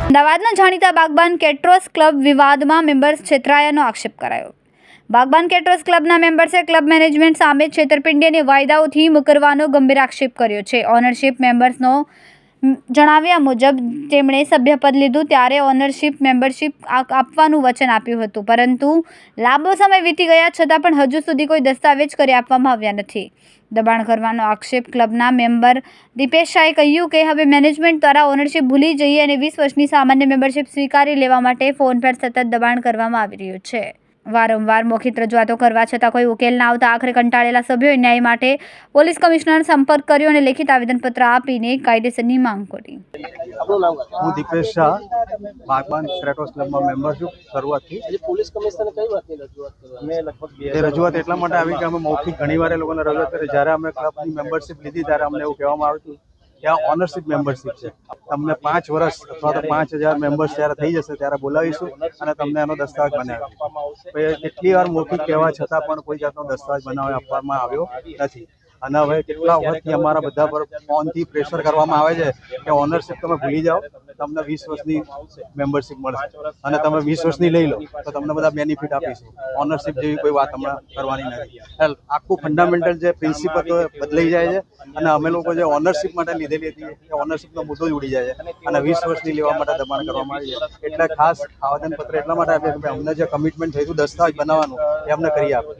અમદાવાદના જાણીતા Baghban caterers club વિવાદમાં મેમ્બર્સ છેતરાયાનો આક્ષેપ કરાયો। બાગબાન કેટરર્સ ક્લબના મેમ્બર્સે ક્લબ મેનેજમેન્ટ સામે છેતરપિંડી અને વાયદાઓથી મુકરવાનો ગંભીર આક્ષેપ કર્યો છે। ઓનરશિપ મેમ્બર્સનો જણાવ્યા મુજબ તેમણે સભ્યપદ લીધું ત્યારે ઓનરશિપ મેમ્બરશિપ આપવાનું વચન આપ્યું હતું, પરંતુ લાંબો સમય વીતી ગયા છતાં પણ હજુ સુધી કોઈ દસ્તાવેજ કરી આપવામાં આવ્યા નથી। દબાણ કરવાનો આક્ષેપ ક્લબના મેમ્બર દીપેશ શાહે કહ્યું કે હવે મેનેજમેન્ટ દ્વારા ઓનરશિપ ભૂલી જઈ અને 20 વર્ષની સામાન્ય મેમ્બરશિપ સ્વીકારી લેવા માટે ફોન પર સતત દબાણ કરવામાં આવી રહ્યું છે। વારંવાર મૌખિક રજૂઆતો કરવા છતાં કોઈ ઉકેલ ના આવતા આખરે કંટાળેલા સભ્યોએ ન્યાય માટે પોલીસ કમિશનરનો સંપર્ક કર્યો અને લેખિત આવેદનપત્ર આપીને કાયદેસરની માંગ કરી। હું દીપેશ શાહ, બાગબાન કેટરર્સ ક્લબમાં મેમ્બર છું શરૂઆતથી। પોલીસ કમિશનરે કઈ વાતની રજૂઆત કરી? અમે લગભગ રજૂઆત એટલા માટે આવી કે અમે મૌખિક ઘણીવાર એ લોકોને રજૂઆત કરી। જ્યારે અમે ક્લબની મેમ્બરશિપ લીધી ત્યારે અમને એવું કહેવામાં આવ્યું કે આ ઓનરશિપ મેમ્બરશિપ છે, તમને 5 વર્ષ અથવા તો 5000 મેમ્બર્સ જ્યારે થઈ જશે ત્યારે બોલાવીશું અને તમને એનો દસ્તાવેજ બનાવીશું। કેટલી વાર મૌખિક કહેવા છતાં પણ કોઈ જાતનો દસ્તાવેજ બનાવી આપવામાં આવ્યો નથી। અને હવે કેટલા વખતથી અમારા બધા પર ફોનથી પ્રેશર કરવામાં આવે છે કે ઓનરશિપ તમે ભૂલી જાઓ, તમને 20 વર્ષની મેમ્બરશિપ મળશે અને તમે 20 વર્ષની લઈ લો તો તમને બધા બેનિફિટ આપીશું। ઓનરશિપ જેવી કોઈ વાત હમણાં કરવાની નથી। આખું ફંડામેન્ટલ જે પ્રિન્સિપલ તો બદલાઈ જાય છે અને અમે લોકો જે ઓનરશિપ માટે લીધેલી હતી એ ઓનરશિપનો મુદ્દો જ ઉડી જાય છે અને 20 વર્ષની લેવા માટે દબાણ કરવામાં આવી છે। એટલે ખાસ આવેદનપત્ર એટલા માટે આપ્યું કે અમને જે કમિટમેન્ટ થયું હતું દસ્તાવેજ બનાવવાનું એ અમને કરી આપે।